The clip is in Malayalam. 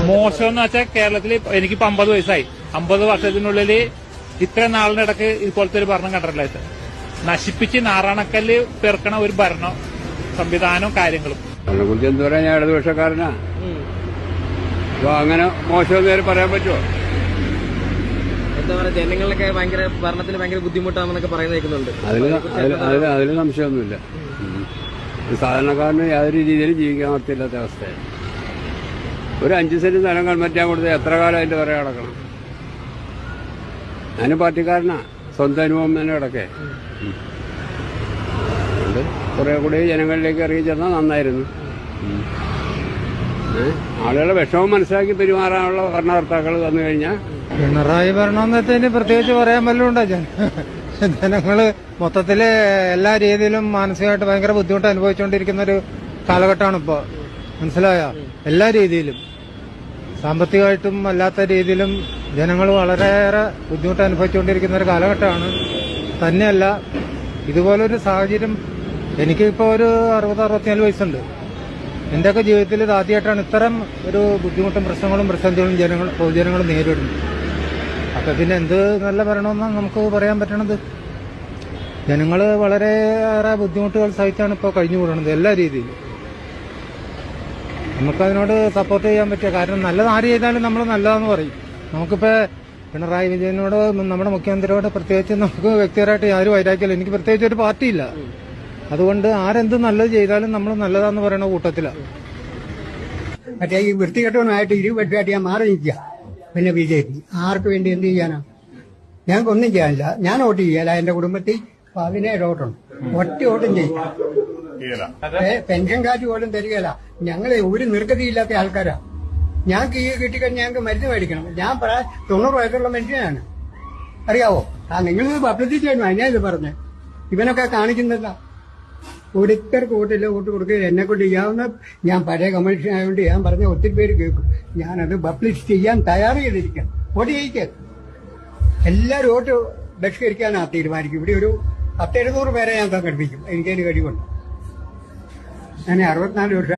മോശം എന്ന് വെച്ചാൽ കേരളത്തിൽ എനിക്കിപ്പോ 50 വയസ്സായി. 50 വർഷത്തിനുള്ളിൽ ഇത്ര നാളിനിടക്ക് ഇതുപോലത്തെ ഒരു ഭരണം കണ്ടിട്ടില്ല. നശിപ്പിച്ച് നാറാണക്കല്ല് പേർക്കണ ഒരു ഭരണം സംവിധാനവും കാര്യങ്ങളും. അതിനെക്കുറിച്ച് എന്ത് പറയാൻ, ഞാൻ ഇടതുപക്ഷക്കാരനാ. അപ്പൊ അങ്ങനെ മോശം നേരെ പറയാൻ പറ്റുമോ? എന്താ പറയുക, ജനങ്ങളൊക്കെ ഭരണത്തിന് ഭയങ്കര ബുദ്ധിമുട്ടാണെന്നൊക്കെ പറയുന്നത് കേൾക്കുന്നുണ്ട്. അതിന് സംശയമൊന്നുമില്ല. സാധാരണക്കാരന് യാതൊരു രീതിയിലും ജീവിക്കാൻ പറ്റില്ലാത്ത അവസ്ഥയാണ്. ഒരു 5 സെന്റ് സ്ഥലം കൺമറ്റാൻ കൊടുത്ത് എത്ര കാലം അതിന്റെ പറയാൻ കിടക്കണം? ഞാനും പാർട്ടിക്കാരനാ, സ്വന്തം അനുഭവം തന്നെ കിടക്കേ. അതുകൊണ്ട് കുറെ കൂടി ജനങ്ങളിലേക്ക് ഇറങ്ങി ചെന്നാൽ നന്നായിരുന്നു. ആളുകളുടെ വിഷമം മനസ്സിലാക്കി പെരുമാറാനുള്ള ഭരണകർത്താക്കൾ വന്നു കഴിഞ്ഞാൽ. പിണറായി ഭരണമെന്ന് വെച്ചാൽ പ്രത്യേകിച്ച് പറയാൻ വല്ലതുണ്ടോ? ജനങ്ങള് മൊത്തത്തില് എല്ലാ രീതിയിലും മാനസികമായിട്ട് ഭയങ്കര ബുദ്ധിമുട്ട് അനുഭവിച്ചുകൊണ്ടിരിക്കുന്ന ഒരു കാലഘട്ടമാണ് ഇപ്പോ. മനസ്സിലായോ? എല്ലാ രീതിയിലും സാമ്പത്തികമായിട്ടും അല്ലാത്ത രീതിയിലും ജനങ്ങൾ വളരെയേറെ ബുദ്ധിമുട്ട് അനുഭവിച്ചുകൊണ്ടിരിക്കുന്ന ഒരു കാലഘട്ടമാണ്. തന്നെയല്ല, ഇതുപോലൊരു സാഹചര്യം എനിക്കിപ്പോ ഒരു 60-64 വയസ്സുണ്ട്. എന്റെയൊക്കെ ജീവിതത്തിൽ ഇത് ആദ്യമായിട്ടാണ് ഇത്തരം ഒരു ബുദ്ധിമുട്ടും പ്രശ്നങ്ങളും പ്രതിസന്ധികളും പൊതുജനങ്ങൾ നേരിടുന്നത്. അപ്പൊ പിന്നെ എന്ത് നല്ല ഭരണമെന്നാണ് നമുക്ക് പറയാൻ പറ്റണത്? ജനങ്ങൾ വളരെയേറെ ബുദ്ധിമുട്ടുകൾ സഹിച്ചാണ് ഇപ്പോൾ കഴിഞ്ഞു കൂടുന്നത് എല്ലാ രീതിയിലും. നമുക്കതിനോട് സപ്പോർട്ട് ചെയ്യാൻ പറ്റിയ കാരണം, നല്ലത് ആര് ചെയ്താലും നമ്മൾ നല്ലതാന്ന് പറയും. നമുക്കിപ്പോൾ പിണറായി വിജയനോട്, നമ്മുടെ മുഖ്യമന്ത്രിയോട് പ്രത്യേകിച്ച് നമുക്ക് വ്യക്തിപരമായിട്ട് യാതൊരു വൈരാഗ്യമില്ല. എനിക്ക് പ്രത്യേകിച്ച് ഒരു പാർട്ടിയില്ല. അതുകൊണ്ട് ആരെന്ത് നല്ലത് ചെയ്താലും നമ്മൾ നല്ലതാന്ന് പറയുന്ന കൂട്ടത്തിലാണ്. മറ്റേ ഈ വൃത്തികെട്ടവനായിട്ട് 20 വർഷമായിട്ട് ഞാൻ മാറി നിൽക്കുക. പിന്നെ BJP ആർക്ക് വേണ്ടി എന്ത് ചെയ്യാനാ? ഞങ്ങൾക്കൊന്നും ചെയ്യാനില്ല. ഞാൻ വോട്ട് ചെയ്യല. എന്റെ കുടുംബത്തിൽ 17 വോട്ടുണ്ട്. ഒറ്റ വോട്ടും ചെയ്യും. പെൻഷൻ കാറ്റ് പോലും തരികയില്ല. ഞങ്ങളെ ഒരു നിർഗതിയില്ലാത്ത ആൾക്കാരാ. ഞങ്ങൾക്ക് ഈ കിട്ടിക്കഴിഞ്ഞാൽ ഞങ്ങൾക്ക് മരുന്ന് മേടിക്കണം. ഞാൻ 90 വയസ്സുള്ള മനുഷ്യനാണ്. അറിയാവോ? നിങ്ങൾ പബ്ലിസിറ്റി ആയിരുന്നു. അതിനാ ഇത് പറഞ്ഞത്. ഇവനൊക്കെ കാണിക്കുന്നില്ല. ഒരിക്കർക്ക് വോട്ടില്ല, വോട്ട് കൊടുക്കുക. എന്നെ കൊണ്ട് ചെയ്യാവുന്ന, ഞാൻ പഴയ കമ്മീഷൻ ആയതുകൊണ്ട് ഞാൻ പറഞ്ഞ ഒത്തിരി പേര് കേൾക്കും. ഞാനത് പബ്ലിസിറ്റി ചെയ്യാൻ തയ്യാറ് ചെയ്തിരിക്കാം. വോട്ട് ചെയ്യിക്കാൻ എല്ലാവരും വോട്ട് ബഹിഷ്കരിക്കാനാ തീരുമാനിക്കും. ഇവിടെ ഒരു 10-700 പേരെ ഞാൻ സംഘടിപ്പിക്കും. എനിക്കതിന് കഴിവുണ്ട്. ഞാൻ 64 വർഷം